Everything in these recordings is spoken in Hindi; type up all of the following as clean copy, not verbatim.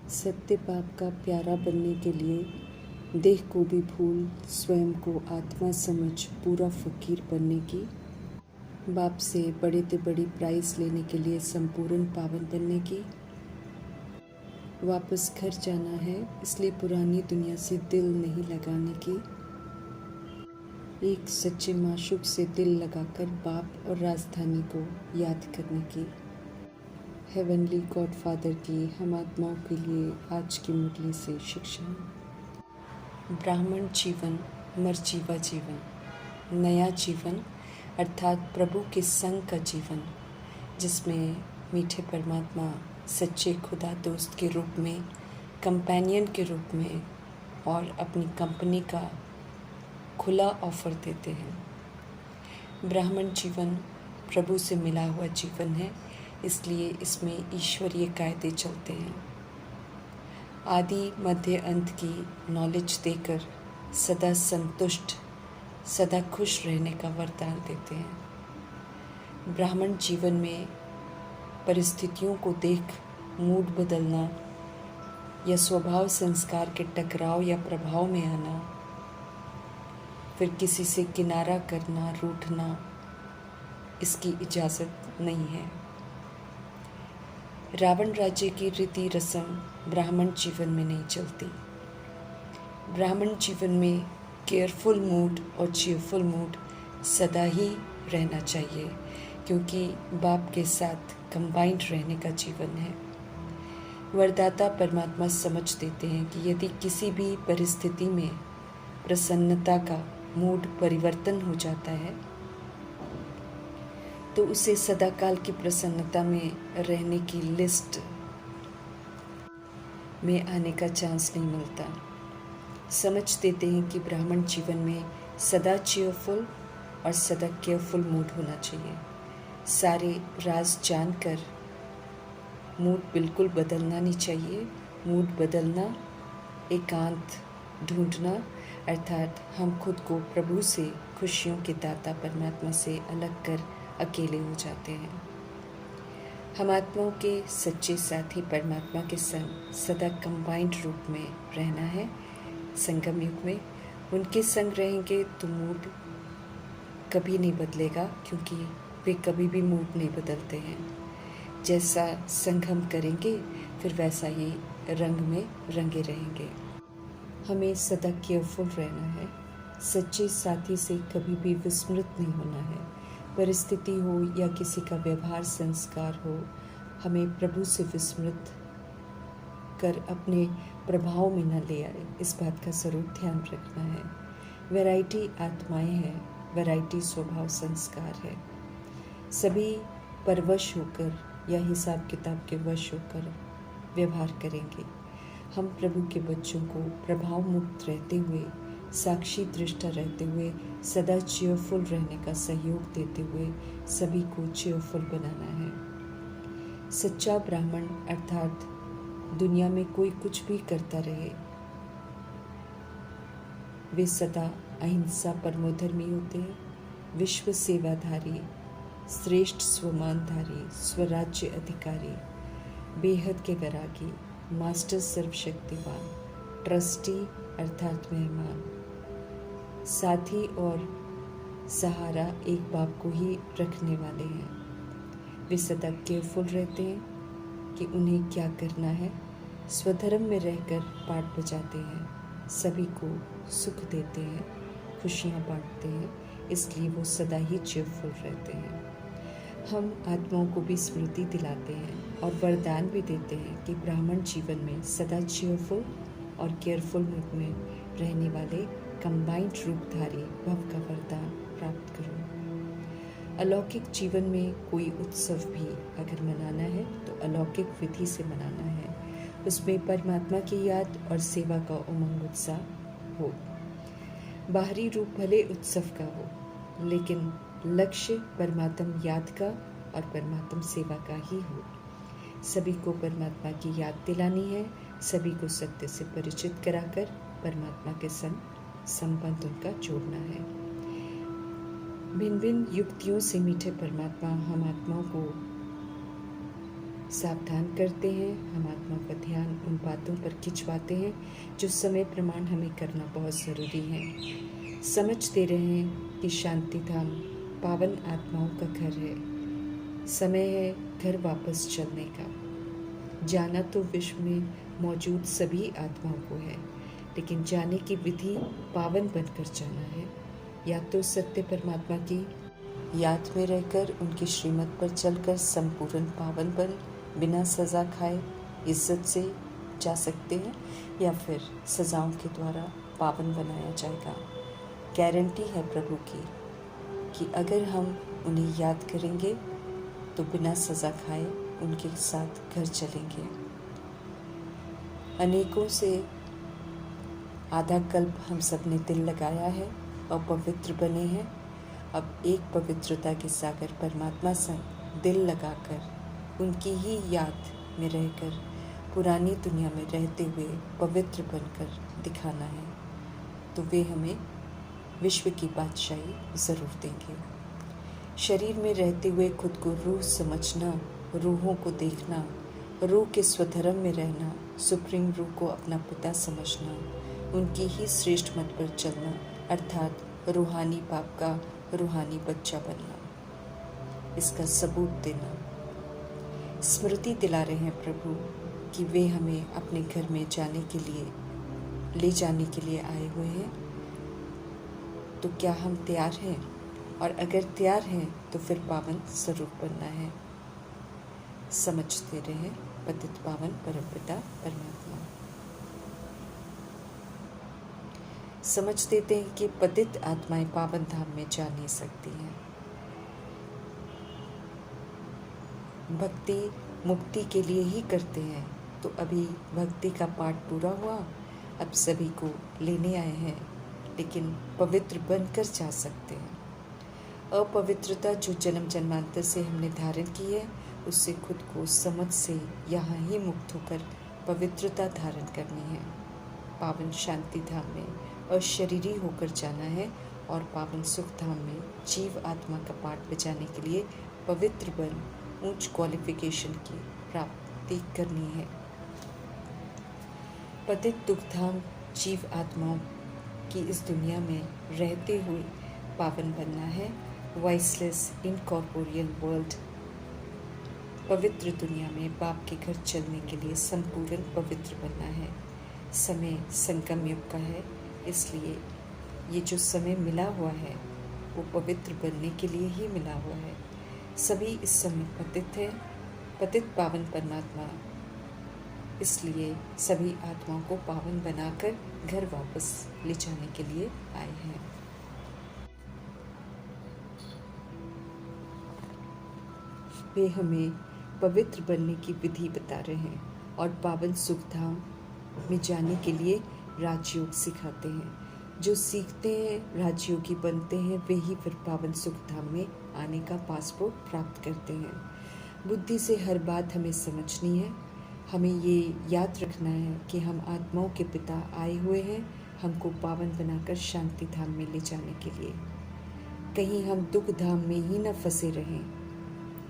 सत्य पाप का प्यारा बनने के लिए देह को भी भूल स्वयं को आत्मा समझ पूरा फकीर बनने की, बाप से बड़े ते बड़ी प्राइस लेने के लिए संपूर्ण पावन बनने की, वापस घर जाना है इसलिए पुरानी दुनिया से दिल नहीं लगाने की, एक सच्चे माशूक से दिल लगाकर बाप और राजधानी को याद करने की। हेवनली गॉडफादर की हम आत्माओं के लिए आज की मुरली से शिक्षा। ब्राह्मण जीवन मरजीवा जीवन, नया जीवन अर्थात प्रभु के संग का जीवन, जिसमें मीठे परमात्मा सच्चे खुदा दोस्त के रूप में, कंपेनियन के रूप में और अपनी कंपनी का खुला ऑफर देते हैं। ब्राह्मण जीवन प्रभु से मिला हुआ जीवन है, इसलिए इसमें ईश्वरीय कायदे चलते हैं। आदि मध्य अंत की नॉलेज देकर सदा संतुष्ट, सदा खुश रहने का वरदान देते हैं। ब्राह्मण जीवन में परिस्थितियों को देख मूड बदलना या स्वभाव संस्कार के टकराव या प्रभाव में आना, फिर किसी से किनारा करना, रूठना, इसकी इजाज़त नहीं है। रावण राज्य की रीति रस्म ब्राह्मण जीवन में नहीं चलती। ब्राह्मण जीवन में केयरफुल मूड और चीयरफुल मूड सदा ही रहना चाहिए, क्योंकि बाप के साथ कंबाइंड रहने का जीवन है। वरदाता परमात्मा समझ देते हैं कि यदि किसी भी परिस्थिति में प्रसन्नता का मूड परिवर्तन हो जाता है तो उसे सदाकाल की प्रसन्नता में रहने की लिस्ट में आने का चांस नहीं मिलता। समझ देते हैं कि ब्राह्मण जीवन में सदा चीयरफुल और सदा केयरफुल मूड होना चाहिए। सारे राज जानकर मूड बिल्कुल बदलना नहीं चाहिए। मूड बदलना, एकांत ढूंढना, अर्थात हम खुद को प्रभु से, खुशियों के दाता परमात्मा से अलग कर अकेले हो जाते हैं। हम आत्माओं के सच्चे साथी परमात्मा के संग सदा कंबाइंड रूप में रहना है। संगम युग में उनके संग रहेंगे तो मूड कभी नहीं बदलेगा, क्योंकि वे कभी भी मूड नहीं बदलते हैं। जैसा संग हम करेंगे फिर वैसा ही रंग में रंगे रहेंगे। हमें सदा केयरफुल रहना है। सच्चे साथी से कभी भी विस्मृत नहीं होना है। परिस्थिति हो या किसी का व्यवहार संस्कार हो, हमें प्रभु से विस्मृत कर अपने प्रभाव में न ले आए, इस बात का जरूर ध्यान रखना है। वैरायटी आत्माएं हैं, वैरायटी स्वभाव संस्कार है। सभी परवश होकर या हिसाब किताब के वश होकर व्यवहार करेंगे। हम प्रभु के बच्चों को प्रभाव मुक्त रहते हुए, साक्षी दृष्टा रहते हुए, सदा चीयरफुल रहने का सहयोग देते हुए सभी को चीयरफुल बनाना है। सच्चा ब्राह्मण अर्थात दुनिया में कोई कुछ भी करता रहे, वे सदा अहिंसा परमोधर्मी होते हैं, विश्व सेवाधारी, श्रेष्ठ स्वमानधारी, स्वराज्य अधिकारी, बेहद के वैरागी, मास्टर सर्वशक्तिवान, ट्रस्टी अर्थात मेहमान, साथी और सहारा एक बाप को ही रखने वाले हैं। वे सदा केयरफुल रहते हैं कि उन्हें क्या करना है। स्वधर्म में रहकर पाठ बजाते हैं, सभी को सुख देते हैं, खुशियाँ बांटते हैं, इसलिए वो सदा ही चीयरफुल रहते हैं। हम आत्माओं को भी स्मृति दिलाते हैं और वरदान भी देते हैं कि ब्राह्मण जीवन में सदा चीयरफुल और केयरफुल मूड में रहने वाले कंबाइंड रूपधारी भव का वरदान प्राप्त करो। अलौकिक जीवन में कोई उत्सव भी अगर मनाना है तो अलौकिक विधि से मनाना है। उसमें परमात्मा की याद और सेवा का उमंग उत्साह हो। बाहरी रूप भले उत्सव का हो, लेकिन लक्ष्य परमात्म याद का और परमात्म सेवा का ही हो। सभी को परमात्मा की याद दिलानी है, सभी को सत्य से परिचित कराकर परमात्मा के संग संबंध उनका जोड़ना है। भिन्न भिन्न युक्तियों से मीठे परमात्मा हम आत्माओं को सावधान करते हैं, हम आत्मा का ध्यान उन बातों पर खिंचवाते हैं जो समय प्रमाण हमें करना बहुत ज़रूरी है। समझते रहें कि शांति धाम पावन आत्माओं का घर है। समय है घर वापस चलने का। जाना तो विश्व में मौजूद सभी आत्माओं को है, लेकिन जाने की विधि पावन बनकर जाना है। या तो सत्य परमात्मा की याद में रहकर उनकी श्रीमत पर चलकर संपूर्ण पावन बन बिना सज़ा खाए इज्जत से जा सकते हैं, या फिर सज़ाओं के द्वारा पावन बनाया जाएगा। गारंटी है प्रभु की कि अगर हम उन्हें याद करेंगे तो बिना सज़ा खाए उनके साथ घर चलेंगे। अनेकों से आधा कल्प हम सब ने दिल लगाया है और पवित्र बने हैं। अब एक पवित्रता के सागर परमात्मा से दिल लगाकर उनकी ही याद में रहकर पुरानी दुनिया में रहते हुए पवित्र बनकर दिखाना है, तो वे हमें विश्व की बादशाही ज़रूर देंगे। शरीर में रहते हुए खुद को रूह समझना, रूहों को देखना, रूह के स्वधर्म में रहना, सुप्रीम रूह को अपना पिता समझना, उनकी ही श्रेष्ठ मत पर चलना, अर्थात रूहानी बाप का रूहानी बच्चा बनना, इसका सबूत देना। स्मृति दिला रहे हैं प्रभु कि वे हमें अपने घर में जाने के लिए, ले जाने के लिए आए हुए हैं। तो क्या हम तैयार हैं? और अगर तैयार हैं तो फिर पावन ज़रूर बनना है। समझते रहे पतित पावन परमपिता परमात्मा। समझ देते हैं कि पतित आत्माएं पावन धाम में जा नहीं सकती हैं। भक्ति मुक्ति के लिए ही करते हैं, तो अभी भक्ति का पाठ पूरा हुआ, अब सभी को लेने आए हैं, लेकिन पवित्र बनकर जा सकते हैं। अपवित्रता जो जन्म जन्मांतर से हमने धारण की है, उससे खुद को समझ से यहाँ ही मुक्त होकर पवित्रता धारण करनी है। पावन शांति धाम में अशरीरी होकर जाना है और पावन सुख धाम में जीव आत्मा का पाठ बजाने के लिए पवित्र बन उच्च क्वालिफिकेशन की प्राप्ति करनी है। पतित दुख धाम जीव आत्माओं की इस दुनिया में रहते हुए पावन बनना है। वॉइसलेस इनकॉर्पोरियल वर्ल्ड, पवित्र दुनिया में बाप के घर चलने के लिए संपूर्ण पवित्र बनना है। समय संगम युग का है, इसलिए ये जो समय मिला हुआ है वो पवित्र बनने के लिए ही मिला हुआ है। सभी इस समय पतित हैं, पतित पावन परमात्मा, इसलिए सभी आत्माओं को पावन बनाकर घर वापस ले जाने के लिए आए हैं। वे हमें पवित्र बनने की विधि बता रहे हैं और पावन सुख धाम में जाने के लिए राजयोग सिखाते हैं। जो सीखते हैं राजयोगी बनते हैं, वे ही फिर पावन सुख धाम में आने का पासपोर्ट प्राप्त करते हैं। बुद्धि से हर बात हमें समझनी है। हमें ये याद रखना है कि हम आत्माओं के पिता आए हुए हैं, हमको पावन बनाकर शांति धाम में ले जाने के लिए। कहीं हम दुख धाम में ही न फंसे रहें,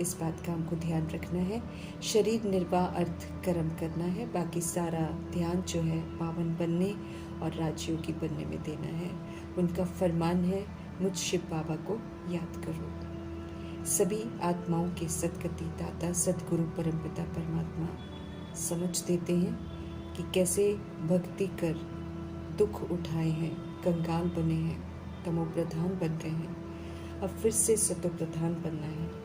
इस बात का हमको ध्यान रखना है। शरीर निर्वाह अर्थ कर्म करना है, बाकी सारा ध्यान जो है पावन बनने और राजयोगी बनने में देना है। उनका फरमान है, मुझ शिव बाबा को याद करो। सभी आत्माओं के सदगति दाता सदगुरु परमपिता परमात्मा समझ देते हैं कि कैसे भक्ति कर दुख उठाए हैं, कंगाल बने हैं, तमो प्रधान बन गए हैं, अब फिर से सतो प्रधान बनना है।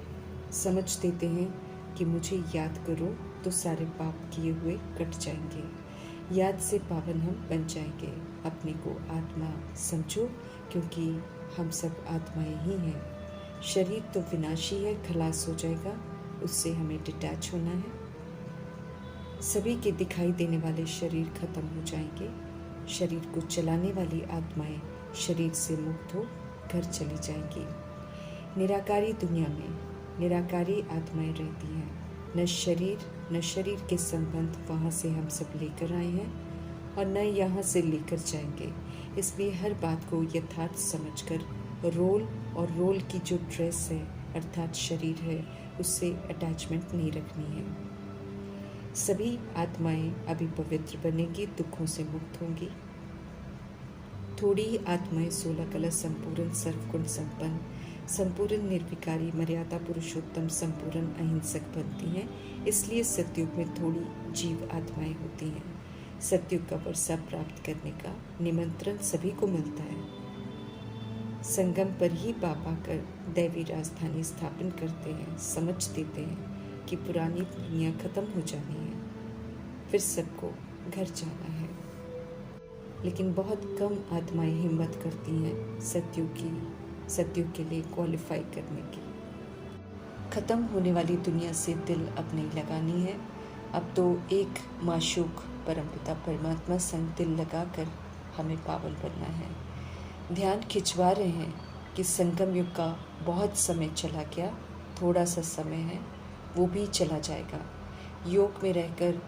समझ देते हैं कि मुझे याद करो तो सारे पाप किए हुए कट जाएंगे, याद से पावन हम बन जाएंगे। अपने को आत्मा समझो, क्योंकि हम सब आत्माएं ही हैं। शरीर तो विनाशी है, खलास हो जाएगा, उससे हमें डिटैच होना है। सभी के दिखाई देने वाले शरीर खत्म हो जाएंगे। शरीर को चलाने वाली आत्माएं शरीर से मुक्त हो घर चली जाएंगी। निराकारी दुनिया में निराकारी आत्माएं रहती हैं। न शरीर के संबंध वहाँ से हम सब लेकर आए हैं और न यहाँ से लेकर जाएंगे। इसलिए हर बात को यथार्थ समझकर रोल और रोल की जो ड्रेस है अर्थात शरीर है, उससे अटैचमेंट नहीं रखनी है। सभी आत्माएं अभी पवित्र बनेंगी, दुखों से मुक्त होंगी। थोड़ी ही आत्माएं 16 कला संपूर्ण सर्वगुण संपन्न, संपूर्ण निर्विकारी, मर्यादा पुरुषोत्तम, संपूर्ण अहिंसक बनती हैं। इसलिए सतयुग में थोड़ी जीव आत्माएं होती हैं। सतयुग का वर्षा प्राप्त करने का निमंत्रण सभी को मिलता है। संगम पर ही बाप आकर दैवी राजधानी स्थापन करते हैं, समझ देते हैं कि पुरानी दुनिया खत्म हो जानी है, फिर सबको घर जाना है। लेकिन बहुत कम आत्माएं हिम्मत करती हैं सतयुग के लिए क्वालिफाई करने की। खत्म होने वाली दुनिया से दिल अब नहीं लगानी है। अब तो एक माशूक परमपिता परमात्मा संग दिल लगाकर हमें पावन बनना है। ध्यान खिंचवा रहे हैं कि संगम युग का बहुत समय चला गया, थोड़ा सा समय है, वो भी चला जाएगा। योग में रहकर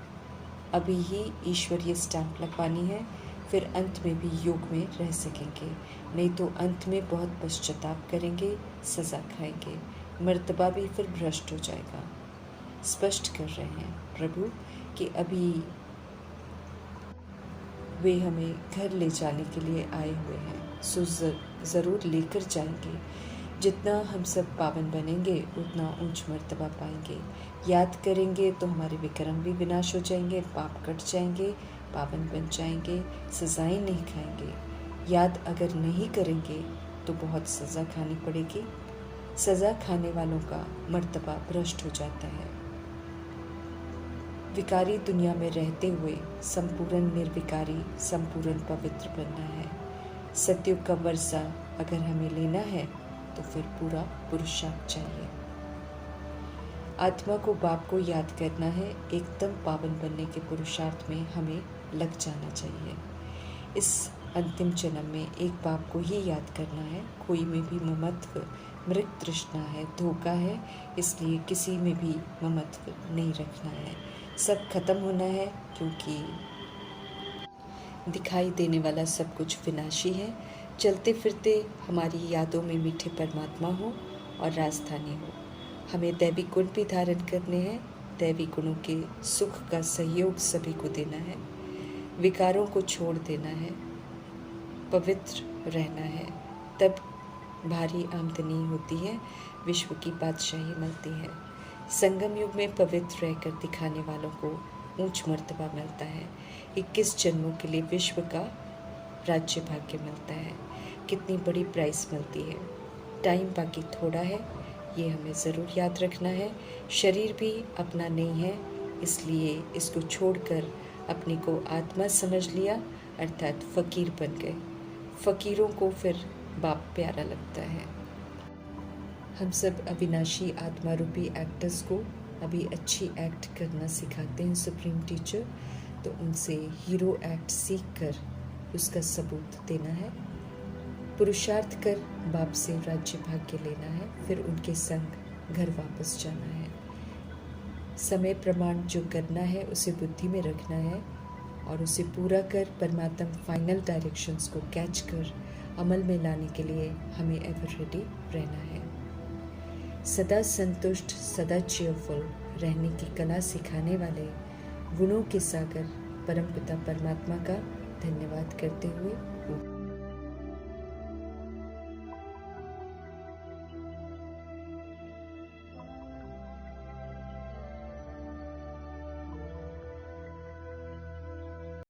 अभी ही ईश्वरीय स्टैंप लगवानी है, फिर अंत में भी योग में रह सकेंगे। नहीं तो अंत में बहुत पश्चाताप करेंगे, सज़ा खाएंगे, मर्तबा भी फिर भ्रष्ट हो जाएगा। स्पष्ट कर रहे हैं प्रभु कि अभी वे हमें घर ले जाने के लिए आए हुए हैं, सो ज़रूर लेकर जाएंगे। जितना हम सब पावन बनेंगे उतना ऊंच मर्तबा पाएंगे। याद करेंगे तो हमारे विक्रम भी विनाश हो जाएंगे, पाप कट जाएंगे, पावन बन जाएंगे, सज़ाएं नहीं खाएंगे। याद अगर नहीं करेंगे तो बहुत सज़ा खानी पड़ेगी। सज़ा खाने वालों का मर्तबा भ्रष्ट हो जाता है। विकारी दुनिया में रहते हुए संपूर्ण निर्विकारी, संपूर्ण पवित्र बनना है। सतयुग का वर्षा अगर हमें लेना है तो फिर पूरा पुरुषार्थ चाहिए। आत्मा को बाप को याद करना है, एकदम पावन बनने के पुरुषार्थ में हमें लग जाना चाहिए। इस अंतिम जन्म में एक बाप को ही याद करना है। कोई में भी ममत्व, मृग तृष्णा है, धोखा है, इसलिए किसी में भी ममत्व नहीं रखना है। सब खत्म होना है, क्योंकि दिखाई देने वाला सब कुछ विनाशी है। चलते फिरते हमारी यादों में मीठे परमात्मा हो और राजधानी हो। हमें दैवी गुण भी धारण करने हैं। दैवी गुणों के सुख का सहयोग सभी को देना है। विकारों को छोड़ देना है, पवित्र रहना है, तब भारी आमदनी होती है, विश्व की बादशाही मिलती है। संगम युग में पवित्र रहकर दिखाने वालों को ऊंच मर्तबा मिलता है। 21 जन्मों के लिए विश्व का राज्य भाग्य मिलता है। कितनी बड़ी प्राइस मिलती है। टाइम बाकी थोड़ा है, ये हमें ज़रूर याद रखना है। शरीर भी अपना नहीं है, इसलिए इसको छोड़कर अपने को आत्मा समझ लिया, अर्थात फ़कीर बन गए। फ़कीरों को फिर बाप प्यारा लगता है। हम सब अविनाशी आत्मा रूपी एक्टर्स को अभी अच्छी एक्ट करना सिखाते हैं सुप्रीम टीचर, तो उनसे हीरो एक्ट सीख कर उसका सबूत देना है। पुरुषार्थ कर बाप से राज्य भाग्य लेना है, फिर उनके संग घर वापस जाना है। समय प्रमाण जो करना है उसे बुद्धि में रखना है और उसे पूरा कर परमात्मा फाइनल डायरेक्शंस को कैच कर अमल में लाने के लिए हमें एवर रेडी रहना है। सदा संतुष्ट, सदा चेयरफुल रहने की कला सिखाने वाले गुणों के सागर परमपिता परमात्मा का धन्यवाद करते हुए